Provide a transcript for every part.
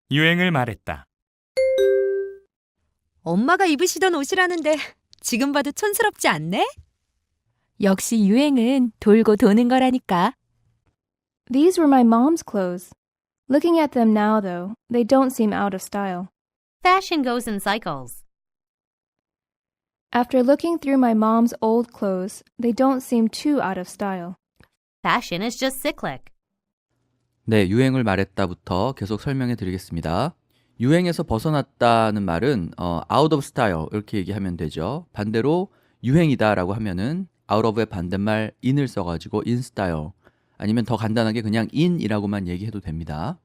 유행을 말했다. 엄마가 입으시던 옷이라는데 지금 봐도 촌스럽지 않네? 역시 유행은 돌고 도는 거라니까. These were my mom's clothes. Looking at them now, though, they don't seem out of style. Fashion goes in cycles. After looking through my mom's old clothes, they don't seem too out of style. Fashion is just cyclic. 네, 유행을 말했다부터 계속 설명해 드리겠습니다. 유행에서 벗어났다는 말은 out of style 이렇게 얘기하면 되죠. 반대로 유행이다라고 하면은 out of의 반대말 in을 써가지고 in style 아니면 더 간단하게 그냥 in이라고만 얘기해도 됩니다.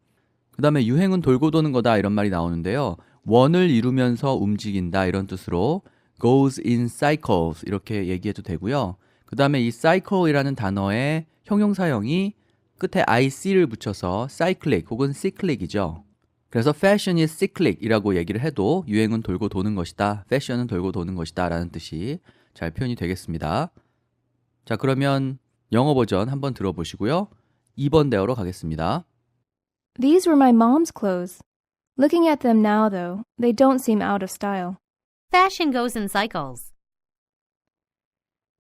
그 다음에 유행은 돌고 도는 거다 이런 말이 나오는데요. 원을 이루면서 움직인다 이런 뜻으로 goes in cycles 이렇게 얘기해도 되고요. 그 다음에 이 cycle이라는 단어의 형용사형이 끝에 ic를 붙여서 cyclic 혹은 cyclic이죠. 그래서 fashion is cyclic이라고 얘기를 해도 유행은 돌고 도는 것이다. fashion은 돌고 도는 것이다 라는 뜻이 잘 표현이 되겠습니다. 자, 그러면 영어 버전 한번 들어보시고요. 2번 대어로 가겠습니다. These were my mom's clothes. Looking at them now, though, they don't seem out of style. Fashion goes in cycles.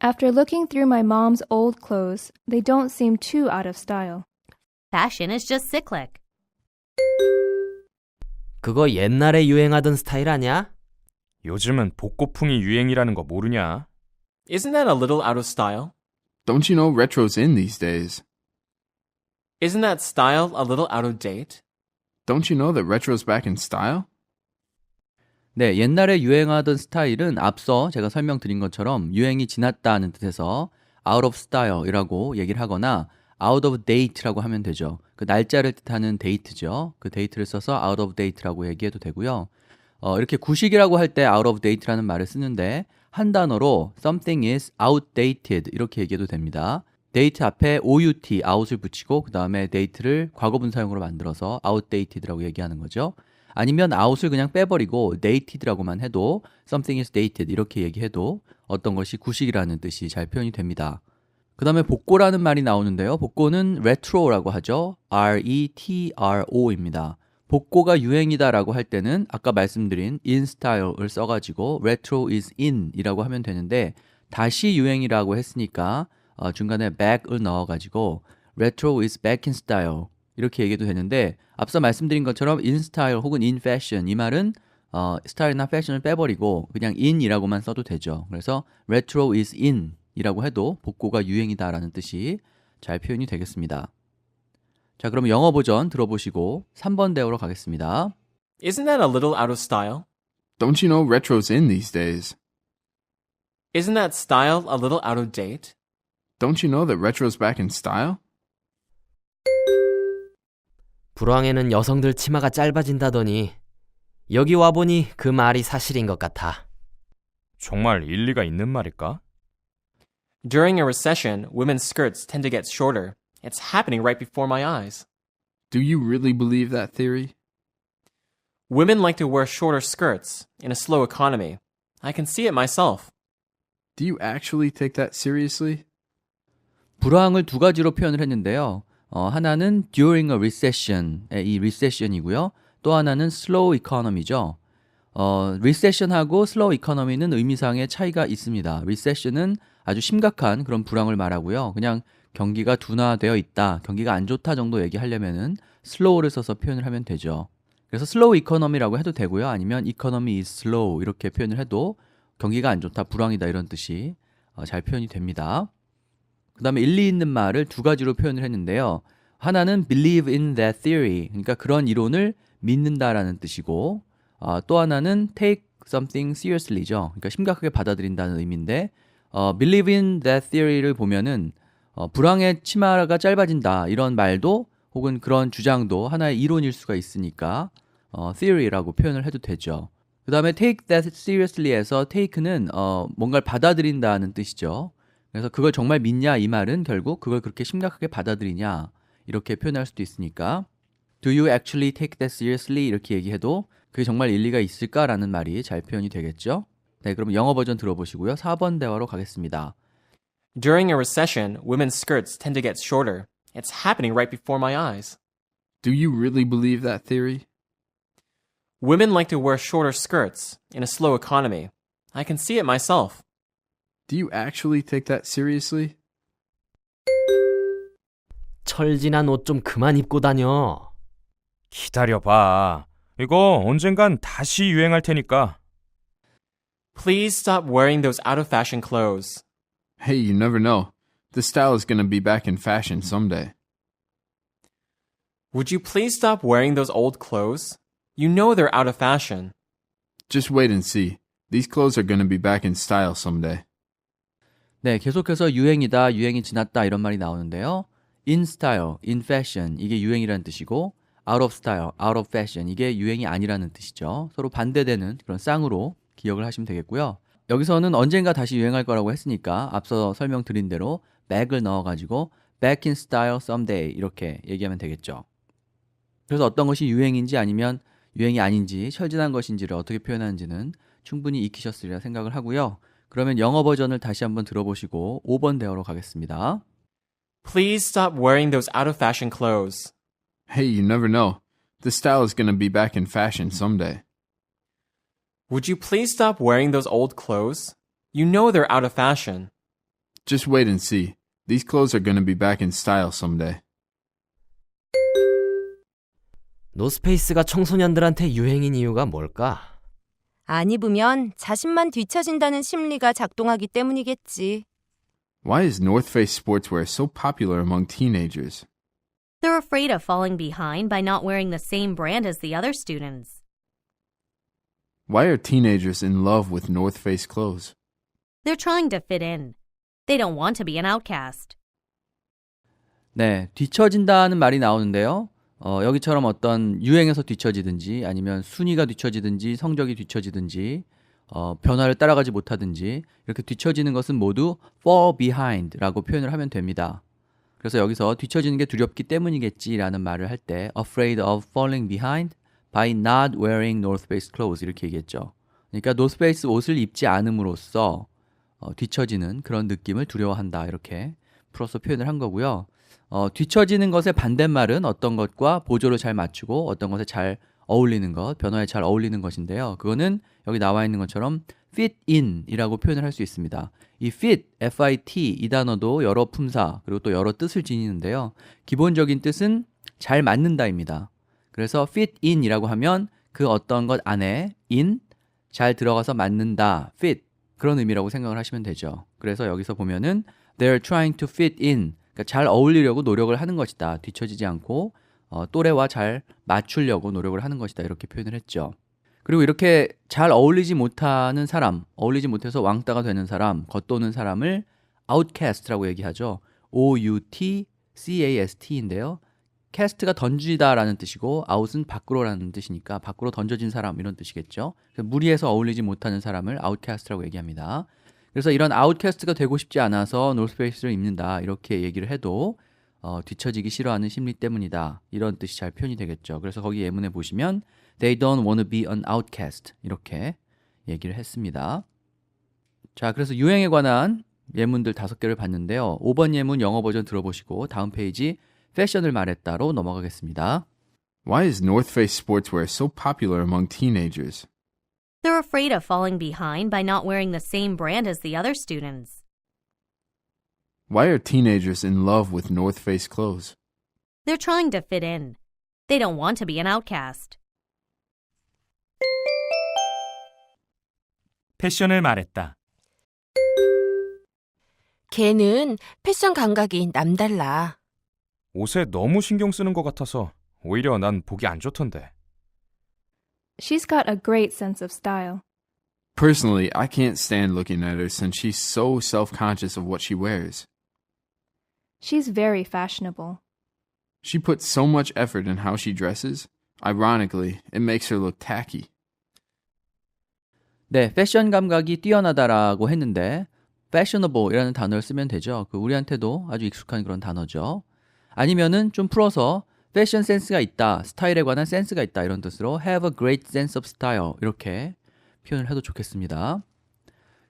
After looking through my mom's old clothes, they don't seem too out of style. Fashion is just cyclic. 그거 옛날에 유행하던 스타일 아냐? 요즘은 복고풍이 유행이라는 거 모르냐? Isn't that a little out of style? Don't you know retro's in these days? Isn't that style a little out of date? Don't you know that retro's back in style? 네, 옛날에 유행하던 스타일은 앞서 제가 설명드린 것처럼 유행이 지났다는 뜻에서 out of style이라고 얘기를 하거나 out of date라고 하면 되죠. 그 날짜를 뜻하는 date죠. 그 date를 써서 out of date라고 얘기해도 되고요. 이렇게 구식이라고 할 때 out of date라는 말을 쓰는데 한 단어로 something is outdated 이렇게 얘기해도 됩니다. date 앞에 out, out을 붙이고 그 다음에 date를 과거분사형으로 만들어서 outdated라고 얘기하는 거죠. 아니면 out을 그냥 빼버리고 dated라고만 해도 something is dated 이렇게 얘기해도 어떤 것이 구식이라는 뜻이 잘 표현이 됩니다. 그 다음에 복고라는 말이 나오는데요. 복고는 retro라고 하죠. R-E-T-R-O입니다. 복고가 유행이다라고 할 때는 아까 말씀드린 in style을 써가지고 retro is in 이라고 하면 되는데 다시 유행이라고 했으니까 중간에 back을 넣어가지고 retro is back in style 이렇게 얘기해도 되는데 앞서 말씀드린 것처럼 in style 혹은 in fashion 이 말은 스타일이나 패션을 빼버리고 그냥 in이라고만 써도 되죠. 그래서 retro is in 이라고 해도 복고가 유행이다라는 뜻이 잘 표현이 되겠습니다. 자, 그럼 영어 버전 들어보시고 3번 대어로 가겠습니다. Isn't that a little out of style? Don't you know retro's in these days? Isn't that style a little out of date? Don't you know that retro's back in style? 불황에는 여성들 치마가 짧아진다더니 여기 와보니 그 말이 사실인 것 같아. 정말 일리가 있는 말일까? During a recession, women's skirts tend to get shorter. It's happening right before my eyes. Do you really believe that theory? Women like to wear shorter skirts in a slow economy. I can see it myself. Do you actually take that seriously? 불황을 두 가지로 표현을 했는데요. 하나는 during a recession의 이 recession이고요. 또 하나는 slow economy죠. recession하고 slow economy는 의미상의 차이가 있습니다. recession은 아주 심각한 그런 불황을 말하고요. 그냥 경기가 둔화되어 있다, 경기가 안 좋다 정도 얘기하려면은 slow를 써서 표현을 하면 되죠. 그래서 slow economy라고 해도 되고요. 아니면 economy is slow 이렇게 표현을 해도 경기가 안 좋다, 불황이다 이런 뜻이 잘 표현이 됩니다. 그 다음에 일리 있는 말을 두 가지로 표현을 했는데요. 하나는 believe in that theory, 그러니까 그런 이론을 믿는다라는 뜻이고 또 하나는 take something seriously죠. 그러니까 심각하게 받아들인다는 의미인데 believe in that theory를 보면은 불황의 치마가 짧아진다 이런 말도 혹은 그런 주장도 하나의 이론일 수가 있으니까 theory라고 표현을 해도 되죠. 그 다음에 take that seriously에서 take는 뭔가를 받아들인다는 뜻이죠. 그래서 그걸 정말 믿냐 이 말은 결국 그걸 그렇게 심각하게 받아들이냐 이렇게 표현할 수도 있으니까 Do you actually take that seriously? 이렇게 얘기해도 그게 정말 일리가 있을까라는 말이 잘 표현이 되겠죠. 네, 그럼 영어 버전 들어보시고요. 4번 대화로 가겠습니다. During a recession, women's skirts tend to get shorter. It's happening right before my eyes. Do you really believe that theory? Women like to wear shorter skirts in a slow economy. I can see it myself. Do you actually take that seriously? 철진한 옷 좀 그만 입고 다녀. 기다려봐. 이거 언젠간 다시 유행할 테니까. Please stop wearing those out-of-fashion clothes. Hey, you never know. The style is gonna be back in fashion someday. Would you please stop wearing those old clothes? You know they're out of fashion. Just wait and see. These clothes are gonna be back in style someday. 네, 계속해서 유행이다, 유행이 지났다 이런 말이 나오는데요. In style, in fashion 이게 유행이라는 뜻이고 out of style, out of fashion 이게 유행이 아니라는 뜻이죠. 서로 반대되는 그런 쌍으로 기억을 하시면 되겠고요. 여기서는 언젠가 다시 유행할 거라고 했으니까 앞서 설명드린 대로 back을 넣어가지고 back in style someday 이렇게 얘기하면 되겠죠. 그래서 어떤 것이 유행인지 아니면 유행이 아닌지 철진한 것인지를 어떻게 표현하는지는 충분히 익히셨으리라 생각을 하고요. 그러면 영어 버전을 다시 한번 들어보시고 5번 대화로 가겠습니다. Please stop wearing those out-of-fashion clothes. Hey, you never know. The style is gonna be back in fashion someday. Would you please stop wearing those old clothes? You know they're out of fashion. Just wait and see. These clothes are gonna be back in style someday. 노스페이스가 청소년들한테 유행인 이유가 뭘까? 안 입으면 자신만 뒤처진다는 심리가 작동하기 때문이겠지. Why is North Face sportswear so popular among teenagers? They're afraid of falling behind by not wearing the same brand as the other students. Why are teenagers in love with North Face clothes? They're trying to fit in. They don't want to be an outcast. 네, 뒤처진다는 말이 나오는데요. 여기처럼 어떤 유행에서 뒤처지든지 아니면 순위가 뒤처지든지 성적이 뒤처지든지 변화를 따라가지 못하든지 이렇게 뒤처지는 것은 모두 fall behind라고 표현을 하면 됩니다. 그래서 여기서 뒤처지는 게 두렵기 때문이겠지라는 말을 할 때 afraid of falling behind by not wearing North Face clothes 이렇게 얘기했죠. 그러니까 North Face 옷을 입지 않음으로써 뒤처지는 그런 느낌을 두려워한다 이렇게 풀어서 표현을 한 거고요. 뒤처지는 것의 반대말은 어떤 것과 보조를 잘 맞추고 어떤 것에 잘 어울리는 것, 변화에 잘 어울리는 것인데요. 그거는 여기 나와 있는 것처럼 fit in 이라고 표현을 할 수 있습니다. 이 fit, F-I-T 이 단어도 여러 품사 그리고 또 여러 뜻을 지니는데요. 기본적인 뜻은 잘 맞는다입니다. 그래서 fit in 이라고 하면 그 어떤 것 안에 in, 잘 들어가서 맞는다, fit 그런 의미라고 생각을 하시면 되죠. 그래서 여기서 보면은 they're trying to fit in 그러니까 잘 어울리려고 노력을 하는 것이다. 뒤처지지 않고 또래와 잘 맞추려고 노력을 하는 것이다. 이렇게 표현을 했죠. 그리고 이렇게 잘 어울리지 못하는 사람, 어울리지 못해서 왕따가 되는 사람, 겉도는 사람을 outcast라고 얘기하죠. O-U-T-C-A-S-T인데요. cast가 던지다라는 뜻이고 out은 밖으로라는 뜻이니까 밖으로 던져진 사람 이런 뜻이겠죠. 그래서 무리해서 어울리지 못하는 사람을 outcast라고 얘기합니다. 그래서 이런 아웃캐스트가 되고 싶지 않아서 노스페이스를 입는다 이렇게 얘기를 해도 뒤처지기 싫어하는 심리 때문이다 이런 뜻이 잘 표현이 되겠죠. 그래서 거기 예문에 보시면 They don't want to be an outcast 이렇게 얘기를 했습니다. 자, 그래서 유행에 관한 예문들 5개를 봤는데요. 5번 예문 영어 버전 들어보시고 다음 페이지 패션을 말했다로 넘어가겠습니다. Why is North Face sportswear so popular among teenagers? They're afraid of falling behind by not wearing the same brand as the other students. Why are teenagers in love with North Face clothes? They're trying to fit in. They don't want to be an outcast. 패션을 말했다. 걔는 패션 감각이 남달라. 옷에 너무 신경 쓰는 것 같아서 오히려 난 보기 안 좋던데. She's got a great sense of style. Personally, I can't stand looking at her since she's so self-conscious of what she wears. She's very fashionable. She puts so much effort in how she dresses. Ironically, it makes her look tacky. 네, 패션 감각이 뛰어나다라고 했는데 fashionable이라는 단어를 쓰면 되죠. 우리한테도 아주 익숙한 그런 단어죠. 아니면은 좀 풀어서 패션 센스가 있다, 스타일에 관한 센스가 있다 이런 뜻으로 have a great sense of style 이렇게 표현을 해도 좋겠습니다.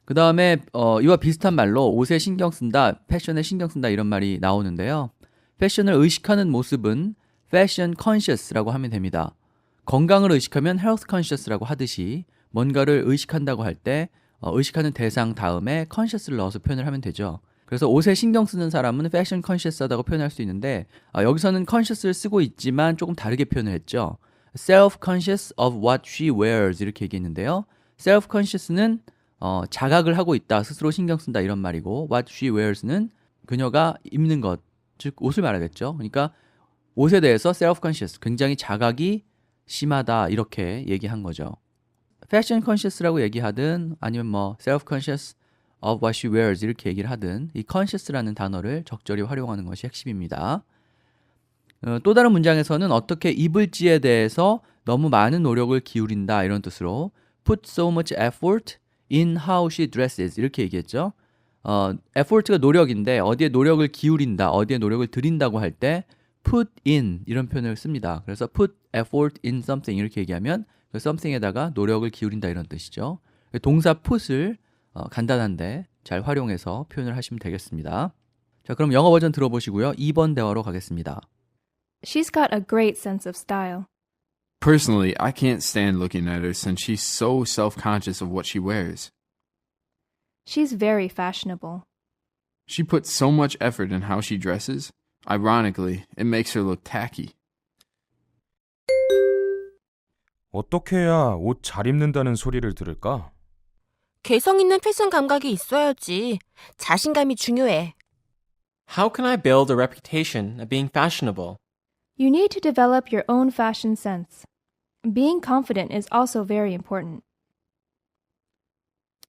그 다음에 이와 비슷한 말로 옷에 신경 쓴다, 패션에 신경 쓴다 이런 말이 나오는데요. 패션을 의식하는 모습은 fashion conscious라고 하면 됩니다. 건강을 의식하면 health conscious라고 하듯이 뭔가를 의식한다고 할 때 의식하는 대상 다음에 conscious를 넣어서 표현을 하면 되죠. 그래서 옷에 신경 쓰는 사람은 fashion conscious하다고 표현할 수 있는데 여기서는 conscious를 쓰고 있지만 조금 다르게 표현을 했죠. self-conscious of what she wears 이렇게 얘기했는데요. self-conscious는 자각을 하고 있다, 스스로 신경 쓴다 이런 말이고 what she wears는 그녀가 입는 것, 즉 옷을 말하겠죠. 그러니까 옷에 대해서 self-conscious, 굉장히 자각이 심하다 이렇게 얘기한 거죠. fashion conscious라고 얘기하든 아니면 뭐 self-conscious of what she wears 이렇게 얘기를 하든 이 conscious라는 단어를 적절히 활용하는 것이 핵심입니다. 또 다른 문장에서는 어떻게 입을지에 대해서 너무 많은 노력을 기울인다 이런 뜻으로 put so much effort in how she dresses 이렇게 얘기했죠. effort가 노력인데 어디에 노력을 기울인다, 어디에 노력을 들인다고 할 때 put in 이런 표현을 씁니다. 그래서 put effort in something 이렇게 얘기하면 그 something에다가 노력을 기울인다 이런 뜻이죠. 동사 put을 간단한데 잘 활용해서 표현을 하시면 되겠습니다. 자, 그럼 영어 버전 들어보시고요. 2번 대화로 가겠습니다. She's got a great sense of style. Personally, I can't stand looking at her since she's so self-conscious of what she wears. She's very fashionable. She puts so much effort in how she dresses. Ironically, it makes her look tacky. 어떻게 해야 옷 잘 입는다는 소리를 들을까? 개성 있는 패션 감각이 있어야지. 자신감이 중요해. How can I build a reputation of being fashionable? You need to develop your own fashion sense. Being confident is also very important.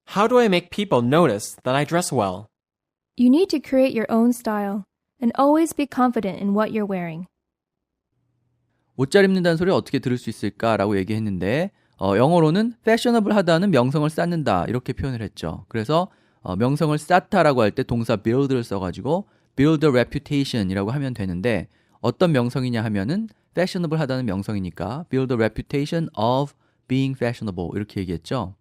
How do I make people notice that I dress well? You need to create your own style and always be confident in what you're wearing. 옷 잘 입는다는 소리를 어떻게 들을 수 있을까라고 얘기했는데 영어로는 fashionable하다는 명성을 쌓는다 이렇게 표현을 했죠. 그래서 명성을 쌓다라고 할 때 동사 build를 써가지고 build a reputation이라고 하면 되는데 어떤 명성이냐 하면은 fashionable하다는 명성이니까 build a reputation of being fashionable 이렇게 얘기했죠.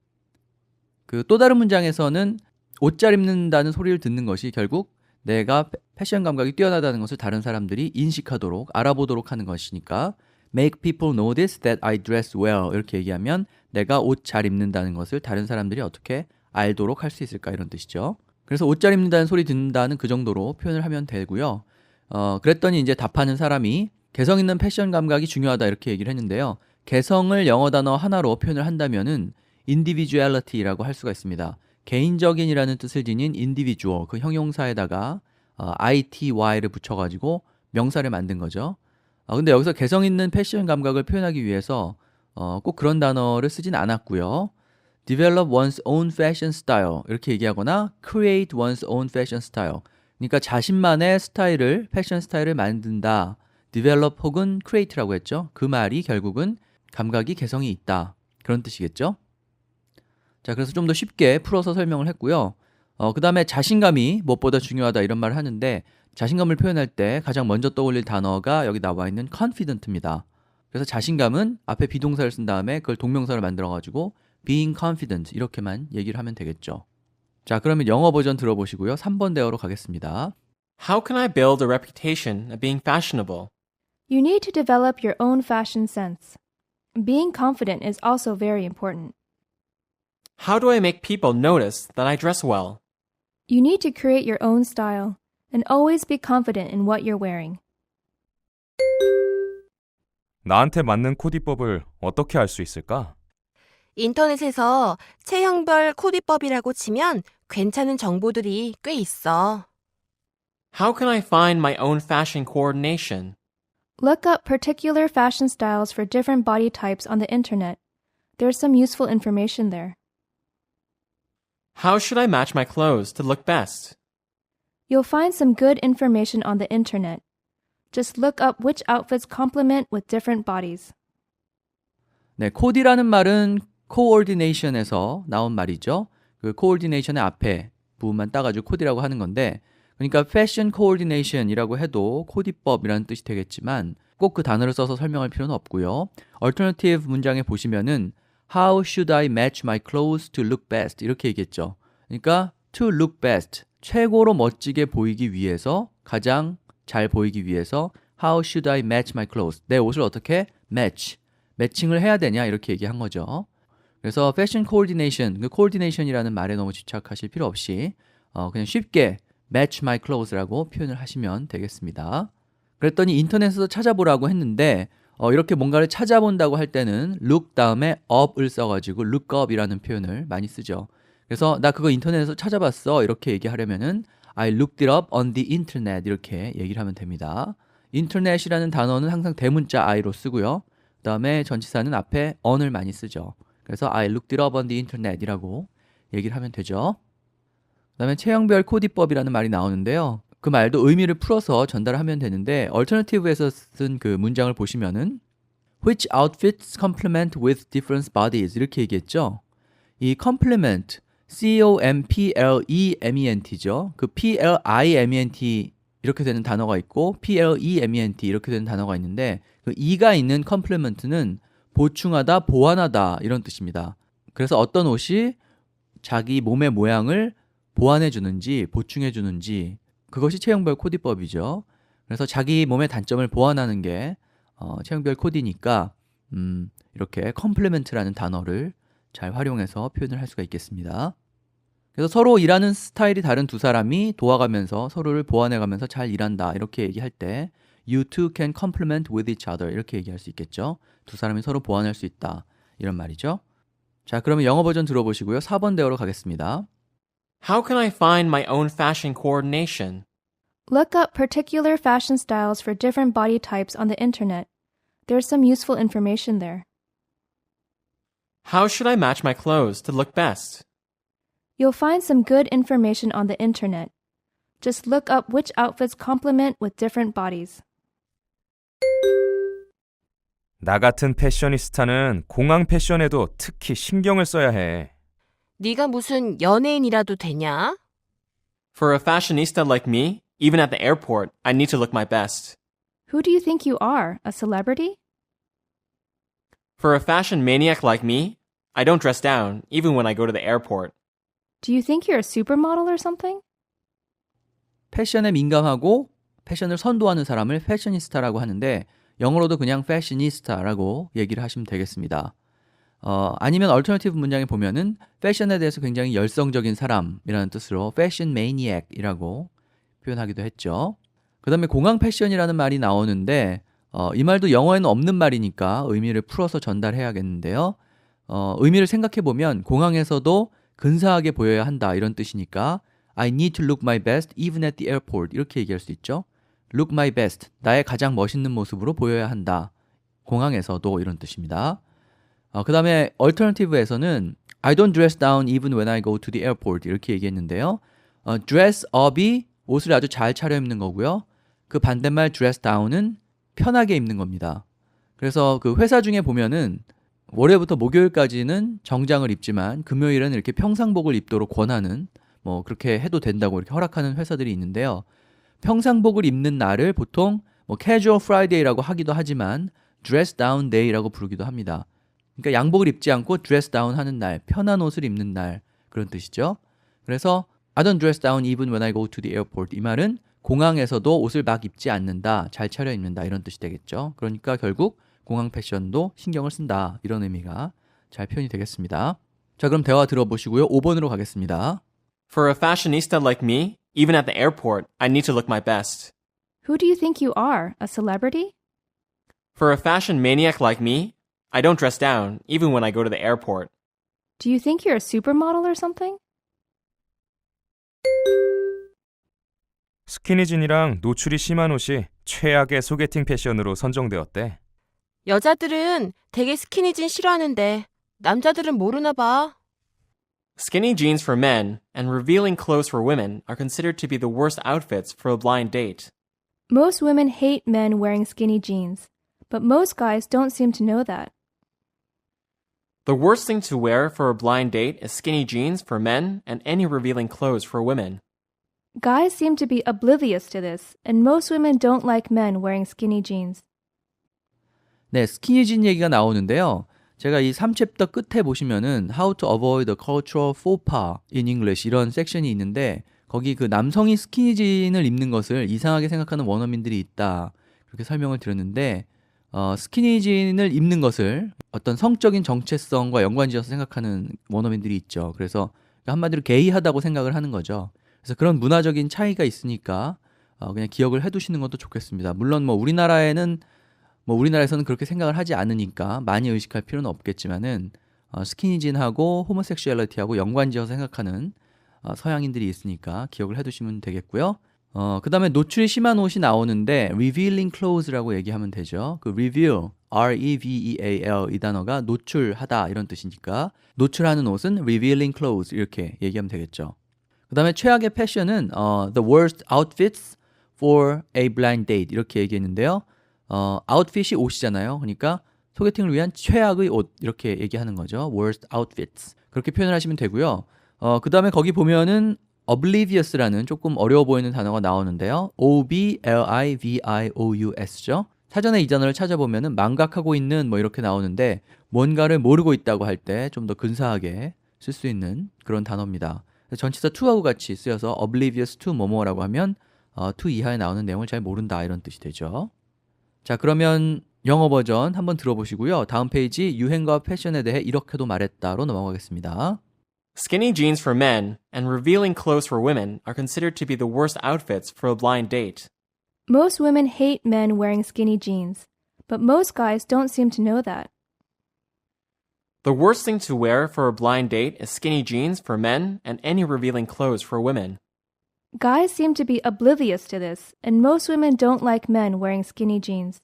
그 또 다른 문장에서는 옷 잘 입는다는 소리를 듣는 것이 결국 내가 패션 감각이 뛰어나다는 것을 다른 사람들이 인식하도록 알아보도록 하는 것이니까 make people notice that I dress well 이렇게 얘기하면 내가 옷 잘 입는다는 것을 다른 사람들이 어떻게 알도록 할 수 있을까 이런 뜻이죠. 그래서 옷 잘 입는다는 소리 듣는다는 그 정도로 표현을 하면 되고요. 그랬더니 이제 답하는 사람이 개성 있는 패션 감각이 중요하다 이렇게 얘기를 했는데요. 개성을 영어 단어 하나로 표현을 한다면은 individuality라고 할 수가 있습니다. 개인적인이라는 뜻을 지닌 individual, 그 형용사에다가 ity를 붙여가지고 명사를 만든 거죠. 근데 여기서 개성 있는 패션 감각을 표현하기 위해서 꼭 그런 단어를 쓰진 않았고요. develop one's own fashion style 이렇게 얘기하거나 create one's own fashion style 그러니까 자신만의 스타일을, 패션 스타일을 만든다. develop 혹은 create라고 했죠. 그 말이 결국은 감각이 개성이 있다. 그런 뜻이겠죠. 자, 그래서 좀 더 쉽게 풀어서 설명을 했고요. 그 다음에 자신감이 무엇보다 중요하다 이런 말을 하는데 자신감을 표현할 때 가장 먼저 떠올릴 단어가 여기 나와 있는 confident입니다. 그래서 자신감은 앞에 비동사를 쓴 다음에 그걸 동명사를 만들어가지고 being confident 이렇게만 얘기를 하면 되겠죠. 자, 그러면 영어 버전 들어보시고요. 3번 대화로 가겠습니다. How can I build a reputation of being fashionable? You need to develop your own fashion sense. Being confident is also very important. How do I make people notice that I dress well? You need to create your own style and always be confident in what you're wearing. 나한테 맞는 코디법을 어떻게 알 수 있을까? 인터넷에서 체형별 코디법이라고 치면 괜찮은 정보들이 꽤 있어. How can I find my own fashion coordination? Look up particular fashion styles for different body types on the internet. There's some useful information there. How should I match my clothes to look best? You'll find some good information on the internet. Just look up which outfits complement with different bodies. 네, 코디라는 말은 coordination에서 나온 말이죠. 그 coordination의 앞에 부분만 따가지고 코디라고 하는 건데 그러니까 fashion coordination이라고 해도 코디법이라는 뜻이 되겠지만 꼭 그 단어를 써서 설명할 필요는 없고요. alternative 문장에 보시면은 How should I match my clothes to look best? 이렇게 얘기했죠. 그러니까 to look best, 최고로 멋지게 보이기 위해서, 가장 잘 보이기 위해서 How should I match my clothes? 내 옷을 어떻게 match? 매칭을 해야 되냐 이렇게 얘기한 거죠. 그래서 패션 코디네이션, 그 코디네이션이라는 말에 너무 집착하실 필요 없이 그냥 쉽게 match my clothes라고 표현을 하시면 되겠습니다. 그랬더니 인터넷에서 찾아보라고 했는데 이렇게 뭔가를 찾아본다고 할 때는 look 다음에 up을 써가지고 look up이라는 표현을 많이 쓰죠. 그래서 나 그거 인터넷에서 찾아봤어 이렇게 얘기하려면은 I looked it up on the internet 이렇게 얘기를 하면 됩니다. 인터넷이라는 단어는 항상 대문자 I로 쓰고요. 그 다음에 전치사는 앞에 on을 많이 쓰죠. 그래서 I looked it up on the internet 이라고 얘기를 하면 되죠. 그 다음에 체형별 코디법이라는 말이 나오는데요. 그 말도 의미를 풀어서 전달하면 되는데 alternative에서 쓴 그 문장을 보시면은 which outfits complement with different bodies 이렇게 얘기했죠. 이 complement, complement죠. 그 plement 이렇게 되는 단어가 있고 plement 이렇게 되는 단어가 있는데 그 e가 있는 complement는 보충하다, 보완하다 이런 뜻입니다. 그래서 어떤 옷이 자기 몸의 모양을 보완해 주는지 보충해 주는지 그것이 체형별 코디법이죠. 그래서 자기 몸의 단점을 보완하는 게 체형별 코디니까 이렇게 complement라는 단어를 잘 활용해서 표현을 할 수가 있겠습니다. 그래서 서로 일하는 스타일이 다른 두 사람이 도와가면서 서로를 보완해가면서 잘 일한다 이렇게 얘기할 때 You two can complement with each other 이렇게 얘기할 수 있겠죠. 두 사람이 서로 보완할 수 있다 이런 말이죠. 자, 그러면 영어 버전 들어보시고요. 4번 대어로 가겠습니다. How can I find my own fashion coordination? Look up particular fashion styles for different body types on the internet. There's some useful information there. How should I match my clothes to look best? You'll find some good information on the internet. Just look up which outfits complement with different bodies. 나 같은 패셔니스타는 공항 패션에도 특히 신경을 써야 해. 네가 무슨 연예인이라도 되냐? For a fashionista like me, even at the airport, I need to look my best. Who do you think you are, a celebrity? For a fashion maniac like me, I don't dress down, even when I go to the airport. Do you think you're a supermodel or something? 패션에 민감하고 패션을 선도하는 사람을 패셔니스타라고 하는데 영어로도 그냥 패셔니스타라고 얘기를 하시면 되겠습니다. 아니면 얼터너티브 문장에 보면은 패션에 대해서 굉장히 열성적인 사람이라는 뜻으로 패션 매니악이라고 표현하기도 했죠. 그 다음에 공항 패션이라는 말이 나오는데 이 말도 영어에는 없는 말이니까 의미를 풀어서 전달해야겠는데요. 의미를 생각해보면 공항에서도 근사하게 보여야 한다 이런 뜻이니까 I need to look my best even at the airport 이렇게 얘기할 수 있죠. Look my best, 나의 가장 멋있는 모습으로 보여야 한다. 공항에서도 이런 뜻입니다. 그 다음에 alternative에서는 I don't dress down even when I go to the airport 이렇게 얘기했는데요. dress up이 옷을 아주 잘 차려입는 거고요. 그 반대말 dress down은 편하게 입는 겁니다. 그래서 그 회사 중에 보면은 월요일부터 목요일까지는 정장을 입지만 금요일은 이렇게 평상복을 입도록 권하는 뭐 그렇게 해도 된다고 이렇게 허락하는 회사들이 있는데요. 평상복을 입는 날을 보통 뭐 casual Friday라고 하기도 하지만 dress down day라고 부르기도 합니다. 그러니까 양복을 입지 않고 dress down 하는 날, 편한 옷을 입는 날 그런 뜻이죠. 그래서 I don't dress down even when I go to the airport 이 말은 공항에서도 옷을 막 입지 않는다, 잘 차려입는다 이런 뜻이 되겠죠. 그러니까 결국 공항 패션도 신경을 쓴다 이런 의미가 잘 표현이 되겠습니다. 자, 그럼 대화 들어보시고요. 5번으로 가겠습니다. For a fashionista like me, even at the airport, I need to look my best. Who do you think you are, a celebrity? For a fashion maniac like me, I don't dress down, even when I go to the airport. Do you think you're a supermodel or something? 스키니진이랑 노출이 심한 옷이 최악의 소개팅 패션으로 선정되었대. 여자들은 되게 스키니진 싫어하는데 남자들은 모르나 봐. Skinny jeans for men and revealing clothes for women are considered to be the worst outfits for a blind date. Most women hate men wearing skinny jeans, but most guys don't seem to know that. The worst thing to wear for a blind date is skinny jeans for men and any revealing clothes for women. Guys seem to be oblivious to this, and most women don't like men wearing skinny jeans. 네, 스키니진 얘기가 나오는데요. 제가 이 3챕터 끝에 보시면은 How to avoid a cultural faux pas in English 이런 섹션이 있는데 거기 그 남성이 스키니진을 입는 것을 이상하게 생각하는 원어민들이 있다. 그렇게 설명을 드렸는데 스키니진을 입는 것을 어떤 성적인 정체성과 연관지어서 생각하는 원어민들이 있죠. 그래서 한마디로 게이하다고 생각을 하는 거죠. 그래서 그런 문화적인 차이가 있으니까 그냥 기억을 해두시는 것도 좋겠습니다. 물론 우리나라에서는 그렇게 생각을 하지 않으니까 많이 의식할 필요는 없겠지만은 스키니진하고 호모섹슈얼리티하고 연관지어서 생각하는 서양인들이 있으니까 기억을 해두시면 되겠고요. 그 다음에 노출이 심한 옷이 나오는데 revealing clothes라고 얘기하면 되죠. 그 reveal, R-E-V-E-A-L 이 단어가 노출하다 이런 뜻이니까 노출하는 옷은 revealing clothes 이렇게 얘기하면 되겠죠. 그 다음에 최악의 패션은 the worst outfits for a blind date 이렇게 얘기했는데요. outfit이 옷이잖아요. 그러니까 소개팅을 위한 최악의 옷 이렇게 얘기하는 거죠. worst outfits 그렇게 표현을 하시면 되고요. 그 다음에 거기 보면은 oblivious라는 조금 어려워 보이는 단어가 나오는데요. O-B-L-I-V-I-O-U-S죠. 사전에 이 단어를 찾아보면은 망각하고 있는 뭐 이렇게 나오는데 뭔가를 모르고 있다고 할 때 좀 더 근사하게 쓸 수 있는 그런 단어입니다. 전치사 to하고 같이 쓰여서 oblivious to 뭐뭐라고 하면 to 이하에 나오는 내용을 잘 모른다 이런 뜻이 되죠. 자, 그러면 영어 버전 한번 들어보시고요. 다음 페이지 유행과 패션에 대해 이렇게도 말했다로 넘어가겠습니다. Skinny jeans for men and revealing clothes for women are considered to be the worst outfits for a blind date. Most women hate men wearing skinny jeans, but most guys don't seem to know that. The worst thing to wear for a blind date is skinny jeans for men and any revealing clothes for women. Guys seem to be oblivious to this, and most women don't like men wearing skinny jeans.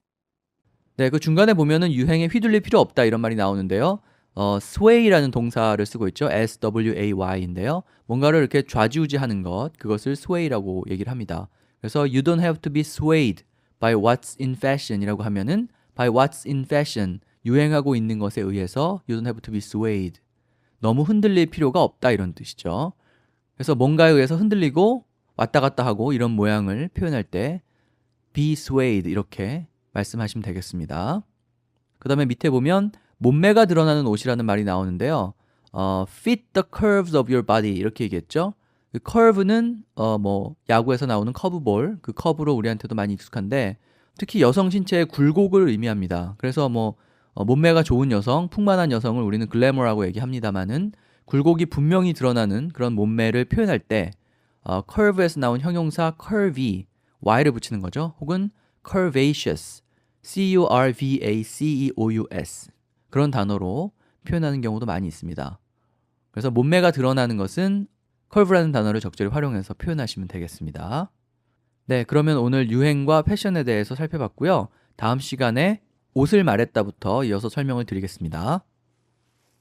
네, 그 중간에 보면은 유행에 휘둘릴 필요 없다 이런 말이 나오는데요. sway라는 동사를 쓰고 있죠. S-W-A-Y인데요. 뭔가를 이렇게 좌지우지하는 것, 그것을 sway라고 얘기를 합니다. 그래서 you don't have to be swayed by what's in fashion이라고 하면은 by what's in fashion, 유행하고 있는 것에 의해서 you don't have to be swayed. 너무 흔들릴 필요가 없다 이런 뜻이죠. 그래서 뭔가에 의해서 흔들리고 왔다 갔다 하고 이런 모양을 표현할 때 be swayed 이렇게 말씀하시면 되겠습니다. 그 다음에 밑에 보면 몸매가 드러나는 옷이라는 말이 나오는데요. fit the curves of your body 이렇게 얘기했죠. 그 curve는 뭐 야구에서 나오는 커브볼, 그 커브로 우리한테도 많이 익숙한데 특히 여성 신체의 굴곡을 의미합니다. 그래서 뭐 몸매가 좋은 여성, 풍만한 여성을 우리는 글래머라고 얘기합니다만은 굴곡이 분명히 드러나는 그런 몸매를 표현할 때 curve에서 나온 형용사 curvy, y를 붙이는 거죠. 혹은 curvaceous, C-U-R-V-A-C-E-O-U-S 그런 단어로 표현하는 경우도 많이 있습니다. 그래서 몸매가 드러나는 것은 curve라는 단어를 적절히 활용해서 표현하시면 되겠습니다. 네, 그러면 오늘 유행과 패션에 대해서 살펴봤고요. 다음 시간에 옷을 말했다부터 이어서 설명을 드리겠습니다.